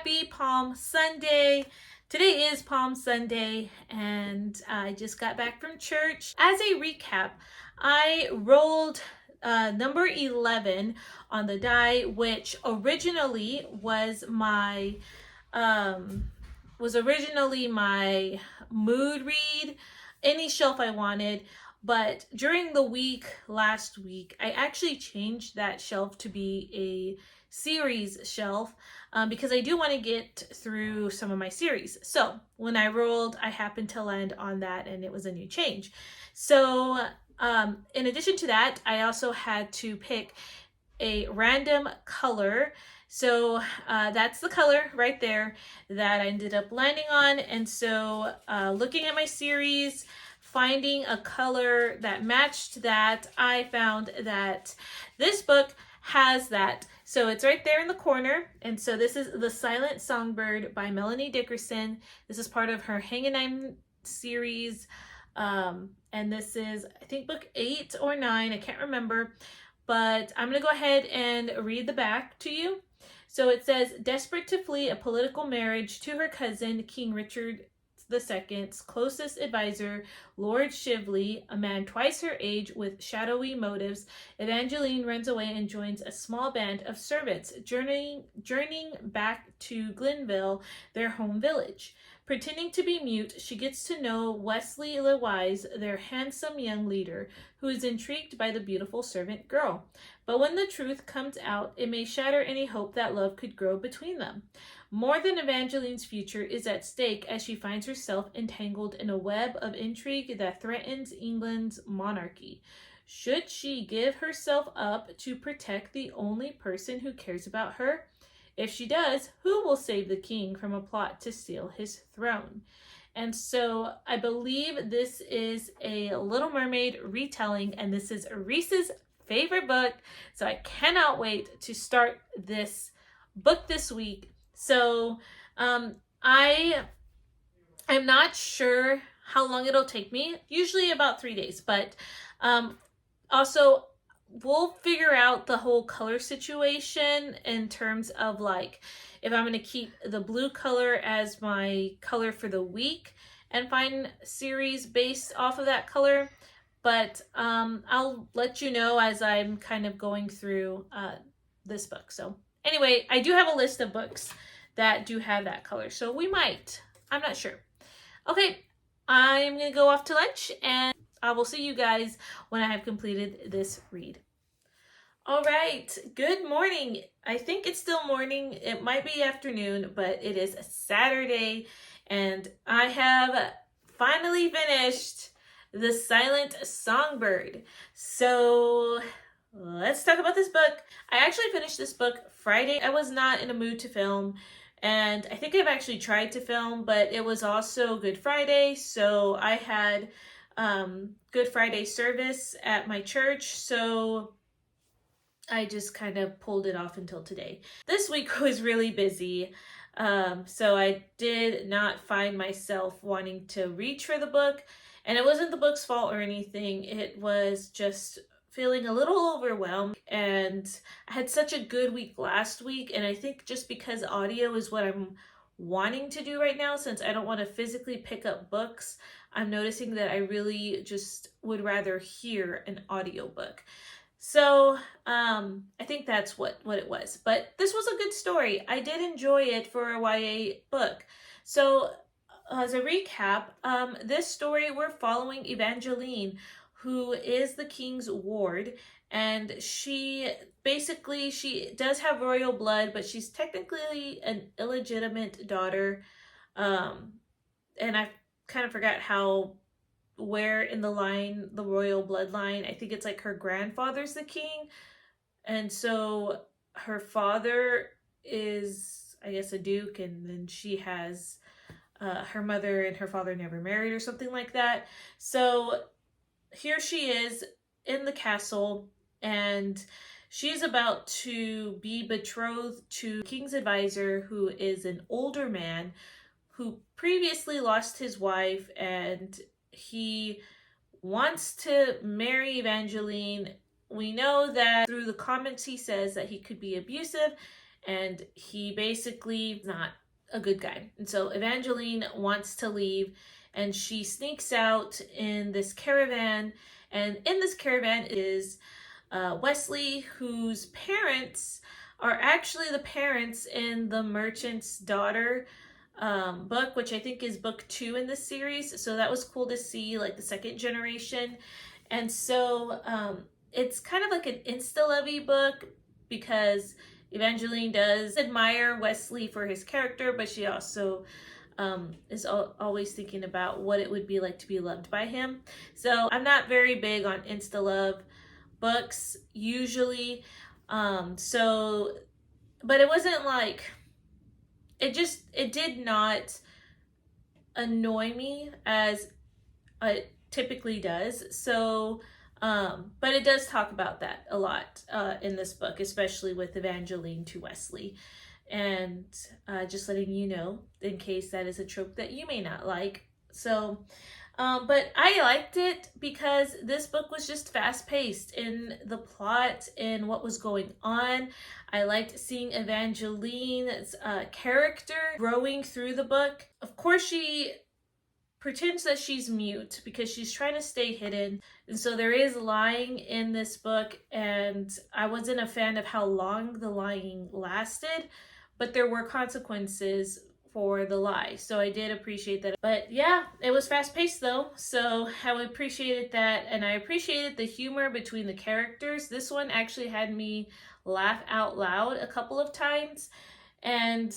Happy Palm Sunday. Today is Palm Sunday and I just got back from church. As a recap, I rolled number 11 on the die, which originally was my mood read, any shelf I wanted. But during the week, last week, I actually changed that shelf to be a series shelf because I do want to get through some of my series. So when I rolled, I happened to land on that and it was a new change. So in addition to that, I also had to pick a random color. So that's the color right there that I ended up landing on. And so looking at my series, finding a color that matched that, I found that this book has that. So it's right there in the corner. And so this is The Silent Songbird by Melanie Dickerson. This is part of her Hangin' 9 series. And this is, I think, book 8 or 9. I can't remember. But I'm going to go ahead and read the back to you. So it says, desperate to flee a political marriage to her cousin, King Richard II's closest advisor, Lord Shively, a man twice her age with shadowy motives, Evangeline runs away and joins a small band of servants, journeying back to Glenville, their home village. Pretending to be mute, she gets to know Wesley Lewise, their handsome young leader, who is intrigued by the beautiful servant girl. But when the truth comes out, it may shatter any hope that love could grow between them. More than Evangeline's future is at stake as she finds herself entangled in a web of intrigue that threatens England's monarchy. Should she give herself up to protect the only person who cares about her? If she does, who will save the king from a plot to steal his throne? And so I believe this is a Little Mermaid retelling, and this is Reese's favorite book. So I cannot wait to start this book this week. So I am not sure how long it'll take me, usually about 3 days, but also we'll figure out the whole color situation in terms of like if I'm going to keep the blue color as my color for the week and find series based off of that color. But I'll let you know as I'm kind of going through this book. So anyway, I do have a list of books that do have that color. So we might. I'm not sure. Okay, I'm going to go off to lunch and I will see you guys when I have completed this read. All right, good morning. I think it's still morning. It might be afternoon, but it is Saturday and I have finally finished The Silent Songbird. So let's talk about this book. I actually finished this book Friday. I was not in a mood to film, and I think I've actually tried to film, but it was also Good Friday, so I had Good Friday service at my church, so I just kind of pulled it off until today. This week was really busy, so I did not find myself wanting to reach for the book, and it wasn't the book's fault or anything. It was just feeling a little overwhelmed, and I had such a good week last week, and I think just because audio is what I'm wanting to do right now, since I don't want to physically pick up books, I'm noticing that I really just would rather hear an audiobook. So I think that's what it was. But this was a good story. I did enjoy it for a YA book. So as a recap, this story we're following Evangeline, who is the king's ward, and she does have royal blood, but she's technically an illegitimate daughter. And I kind of forgot where in the line, the royal bloodline, I think it's like her grandfather's the king. And so her father is, I guess, a duke, and then she has her mother and her father never married or something like that. So here she is in the castle, and she's about to be betrothed to the king's advisor, who is an older man who previously lost his wife, and he wants to marry Evangeline. We know that through the comments he says that he could be abusive, and he basically is not a good guy. And so Evangeline wants to leave, and she sneaks out in this caravan, and in this caravan is Wesley, whose parents are actually the parents in the Merchant's Daughter book, which I think is book 2 in this series. So that was cool to see, like the second generation. And so it's kind of like an insta-lovey book, because Evangeline does admire Wesley for his character, but she also is always thinking about what it would be like to be loved by him. So I'm not very big on insta-love books usually. So, but it wasn't like, it did not annoy me as it typically does. So, but it does talk about that a lot in this book, especially with Evangeline to Wesley. And just letting you know, in case that is a trope that you may not like. So, but I liked it because this book was just fast-paced in the plot and what was going on. I liked seeing Evangeline's character growing through the book. Of course, she pretends that she's mute because she's trying to stay hidden. And so there is lying in this book, and I wasn't a fan of how long the lying lasted, but there were consequences for the lie. So I did appreciate that. But yeah, it was fast paced though. So I appreciated that. And I appreciated the humor between the characters. This one actually had me laugh out loud a couple of times. And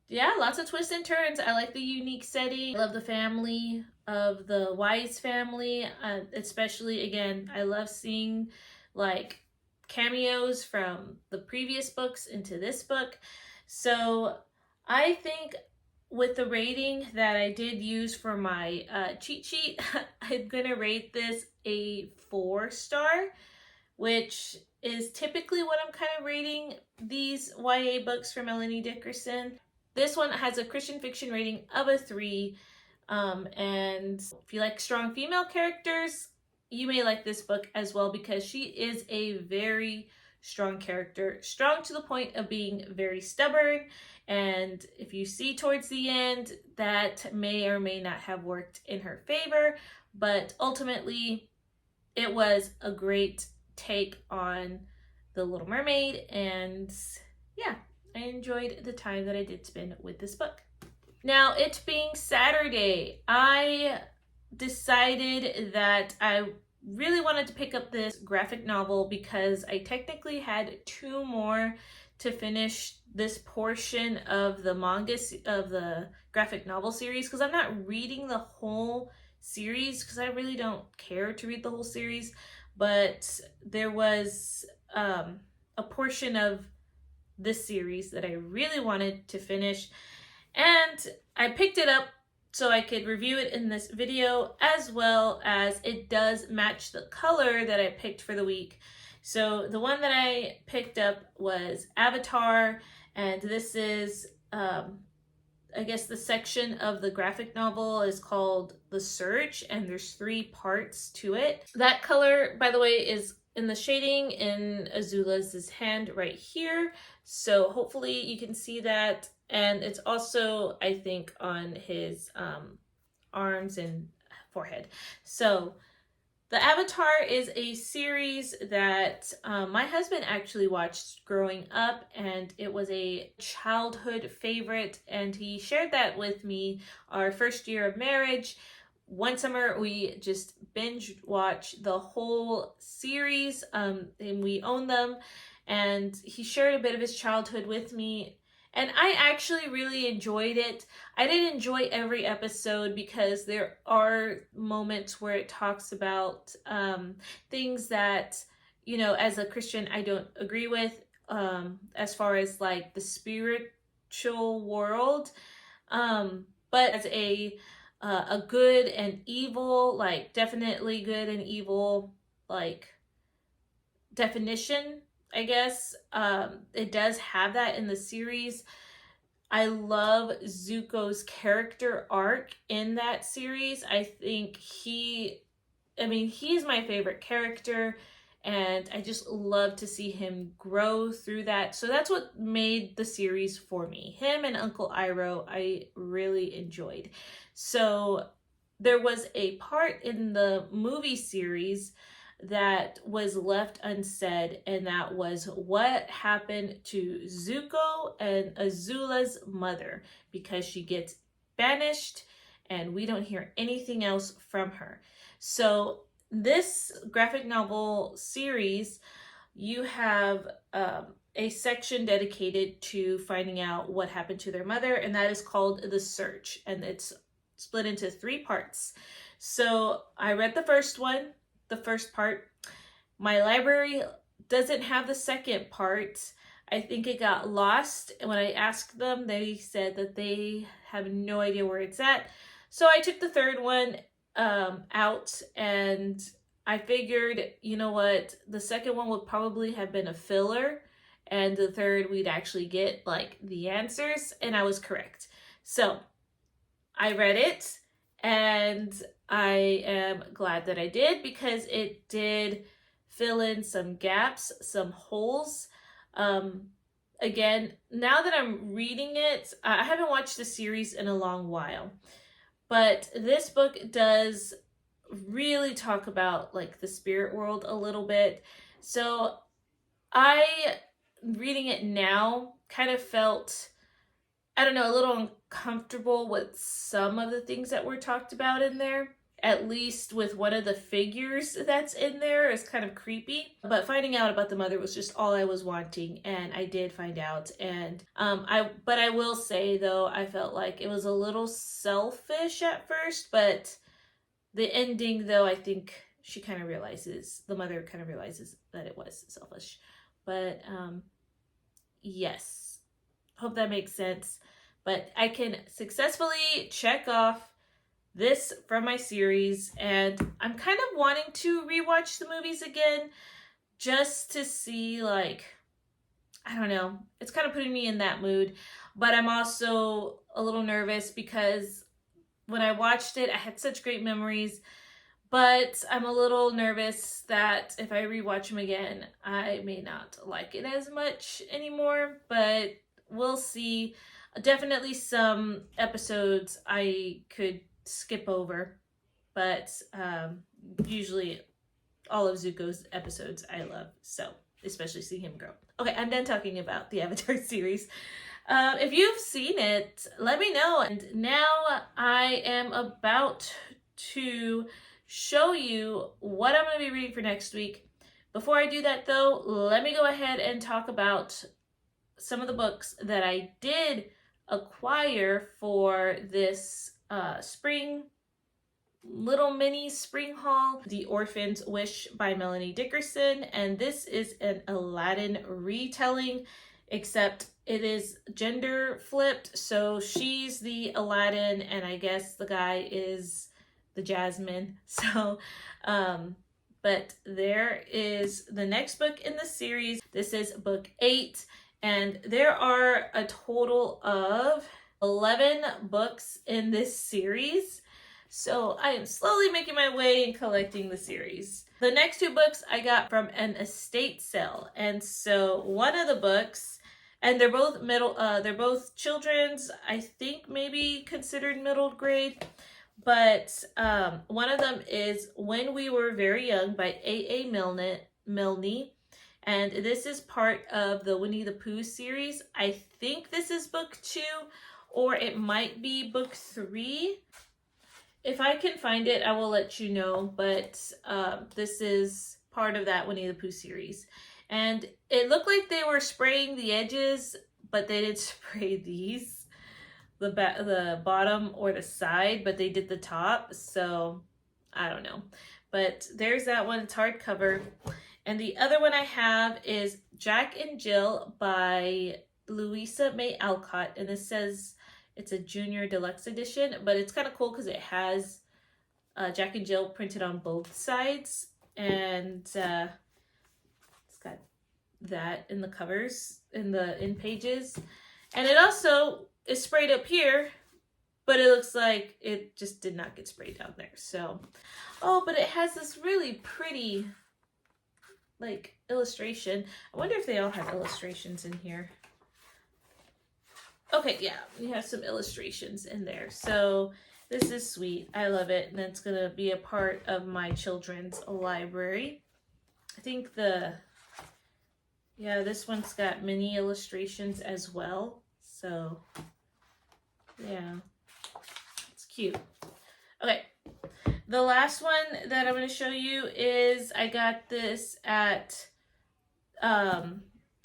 yeah, lots of twists and turns. I like the unique setting. I love the family of the Wise family. Especially, again, I love seeing like cameos from the previous books into this book. So I think with the rating that I did use for my cheat sheet, I'm gonna rate this a 4-star, which is typically what I'm kind of rating these YA books from Melanie Dickerson. This one has a Christian fiction rating of a 3, and if you like strong female characters, you may like this book as well, because she is a very strong character, strong to the point of being very stubborn. And if you see towards the end, that may or may not have worked in her favor, but ultimately it was a great take on The Little Mermaid, and yeah, I enjoyed the time that I did spend with this book. Now, it being Saturday, I decided that I really wanted to pick up this graphic novel because I technically had 2 more to finish this portion of the manga, of the graphic novel series, because I'm not reading the whole series because I really don't care to read the whole series, but there was a portion of this series that I really wanted to finish, and I picked it up so I could review it in this video, as well as it does match the color that I picked for the week. So the one that I picked up was Avatar, and this is, I guess the section of the graphic novel is called The Search, and there's 3 parts to it. That color, by the way, is in the shading in Azula's hand right here. So hopefully you can see that. And it's also, I think, on his arms and forehead. So the Avatar is a series that my husband actually watched growing up, and it was a childhood favorite, and he shared that with me our first year of marriage. One summer we just binge watched the whole series, and we own them, and he shared a bit of his childhood with me, and I actually really enjoyed it. I didn't enjoy every episode because there are moments where it talks about things that, you know, as a Christian, I don't agree with, as far as like the spiritual world. But as a good and evil, like definitely good and evil, like definition, I guess. It does have that in the series. I love Zuko's character arc in that series. I think he's my favorite character, and I just love to see him grow through that. So that's what made the series for me. Him and Uncle Iroh, I really enjoyed. So there was a part in the movie series that was left unsaid, and that was what happened to Zuko and Azula's mother, because she gets banished and we don't hear anything else from her. So this graphic novel series, you have a section dedicated to finding out what happened to their mother, and that is called The Search, and it's split into 3 parts. So I read the first one, the first part. My library doesn't have the second part. I think it got lost, and when I asked them, they said that they have no idea where it's at. So I took the third one out, and I figured, you know what, the second one would probably have been a filler, and the third we'd actually get like the answers, and I was correct. So I read it, and I am glad that I did, because it did fill in some gaps, some holes. Again, now that I'm reading it, I haven't watched the series in a long while, but this book does really talk about like the spirit world a little bit. So I, reading it now, kind of felt, I don't know, a little uncomfortable with some of the things that were talked about in there. At least with one of the figures that's in there is kind of creepy. But finding out about the mother was just all I was wanting, and I did find out. And but I will say though, I felt like it was a little selfish at first, but the ending though, I think the mother kind of realizes that it was selfish. But yes, hope that makes sense. But I can successfully check off this from my series, and I'm kind of wanting to rewatch the movies again just to see, like, I don't know, it's kind of putting me in that mood. But I'm also a little nervous because when I watched it, I had such great memories, but I'm a little nervous that if I rewatch them again, I may not like it as much anymore. But we'll see. Definitely some episodes I could skip over, but usually all of Zuko's episodes I love, so especially seeing him grow. Okay, I'm done talking about the Avatar series. If you've seen it, let me know. And now I am about to show you what I'm going to be reading for next week. Before I do that though, let me go ahead and talk about some of the books that I did acquire for this spring, little mini spring haul. The Orphan's Wish by Melanie Dickerson, and this is an Aladdin retelling, except it is gender flipped, so she's the Aladdin and I guess the guy is the Jasmine. So but there is the next book in the series. This is book 8, and there are a total of 11 books in this series. So I am slowly making my way and collecting the series. The next 2 books I got from an estate sale. And so one of the books, and they're both children's, I think maybe considered middle grade. But one of them is When We Were Very Young by A.A. Milne. And this is part of the Winnie the Pooh series. I think this is book 2, or it might be book 3. If I can find it, I will let you know. But this is part of that Winnie the Pooh series. And it looked like they were spraying the edges, but they didn't spray these, the bottom or the side, but they did the top. So I don't know. But there's that one. It's hardcover. And the other one I have is Jack and Jill by Louisa May Alcott. And this says it's a junior deluxe edition, but it's kind of cool because it has Jack and Jill printed on both sides. And it's got that in the covers, in pages. And it also is sprayed up here, but it looks like it just did not get sprayed down there. So, oh, but it has this really pretty like illustration. I wonder if they all have illustrations in here. Okay, yeah, we have some illustrations in there. So this is sweet. I love it. And it's going to be a part of my children's library. I think this one's got mini illustrations as well. So, yeah, it's cute. Okay, the last one that I'm going to show you is I got this at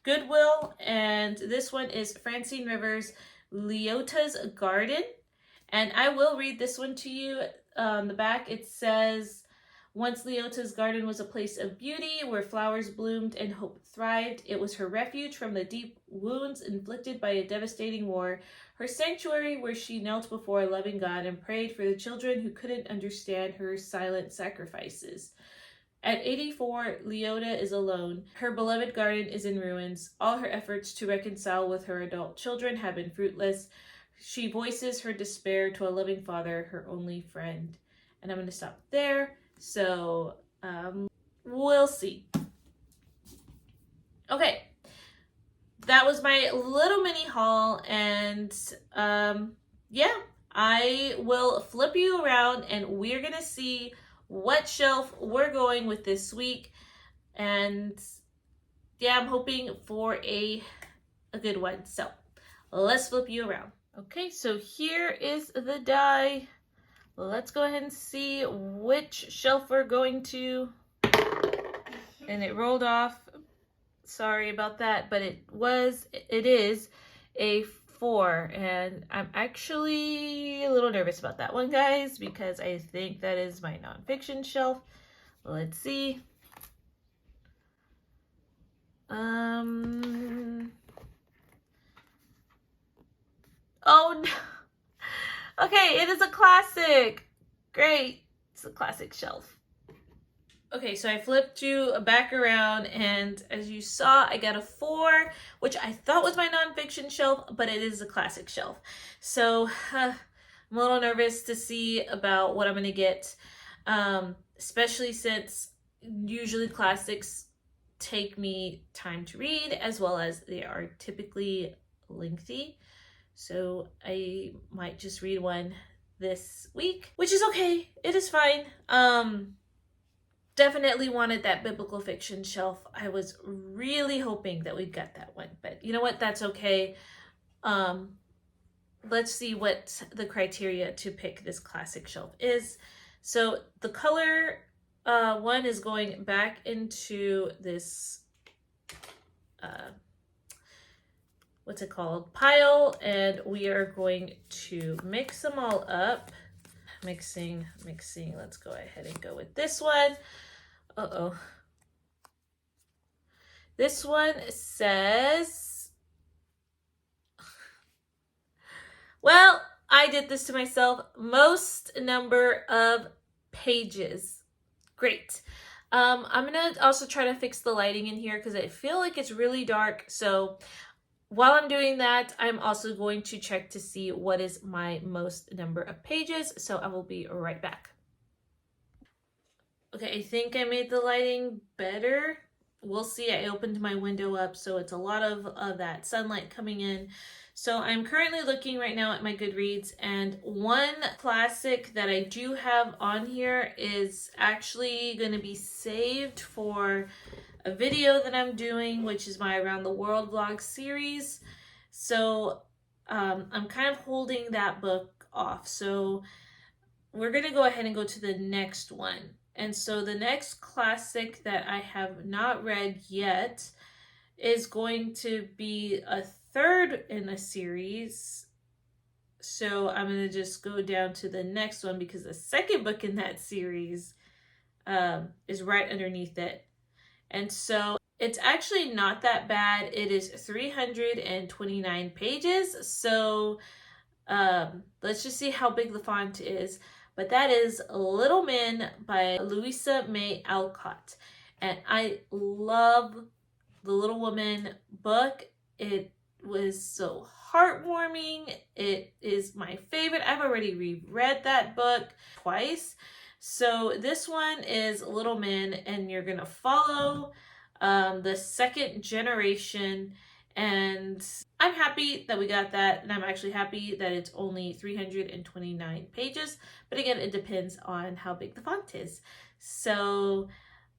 Goodwill, and this one is Francine Rivers' Leota's Garden, and I will read this one to you. On the back it says, once Leota's garden was a place of beauty where flowers bloomed and hope thrived. It was her refuge from the deep wounds inflicted by a devastating war, her sanctuary where she knelt before a loving God and prayed for the children who couldn't understand her silent sacrifices. At 84, Leota is alone. Her beloved garden is in ruins. All her efforts to reconcile with her adult children have been fruitless. She voices her despair to a loving Father, her only friend. And I'm going to stop there. So, we'll see. Okay. That was my little mini haul. And, yeah, I will flip you around and we're going to see what shelf we're going with this week. And yeah, I'm hoping for a good one. So let's flip you around. Okay, so here is the die. Let's go ahead and see which shelf we're going to. And it rolled off. Sorry about that, but it is a 4, and I'm actually a little nervous about that one, guys, because I think that is my nonfiction shelf. Let's see. Oh no. Okay, it is a classic. Great. It's a classic shelf. Okay, so I flipped you back around, and as you saw, I got a 4, which I thought was my nonfiction shelf, but it is a classic shelf. So I'm a little nervous to see about what I'm going to get, especially since usually classics take me time to read, as well as they are typically lengthy. So I might just read one this week, which is okay. It is fine. Definitely wanted that biblical fiction shelf. I was really hoping that we'd get that one, but you know what? That's okay. Let's see what the criteria to pick this classic shelf is. So the color one is going back into this, what's it called? Pile, and we are going to mix them all up. Mixing. Let's go ahead and go with this one. Uh-oh. This one says, well, I did this to myself. Most number of pages. Great. I'm going to also try to fix the lighting in here because I feel like it's really dark. So while I'm doing that, I'm also going to check to see what is my most number of pages. So I will be right back. Okay, I think I made the lighting better. We'll see. I opened my window up, so it's a lot of that sunlight coming in. So I'm currently looking right now at my Goodreads, and one classic that I do have on here is actually going to be saved for a video that I'm doing, which is my Around the World vlog series. So I'm kind of holding that book off. So we're going to go ahead and go to the next one. And so the next classic that I have not read yet is going to be a third in a series. So I'm going to just go down to the next one because the second book in that series is right underneath it. And so it's actually not that bad. It is 329 pages. So let's just see how big the font is. But that is Little Men by Louisa May Alcott. And I love the Little Woman book. It was so heartwarming. It is my favorite. I've already reread that book twice. So this one is Little Men, and you're going to follow the second generation, and I'm happy that we got that, and I'm actually happy that it's only 329 pages. But again, it depends on how big the font is. So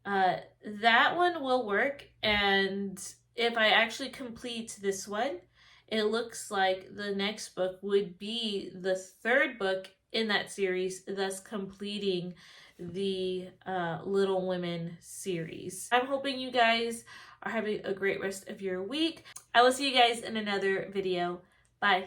that one will work, and if I actually complete this one, it looks like the next book would be the third book in that series, thus completing the Little Women series. I'm hoping you guys are having a great rest of your week. I will see you guys in another video. Bye.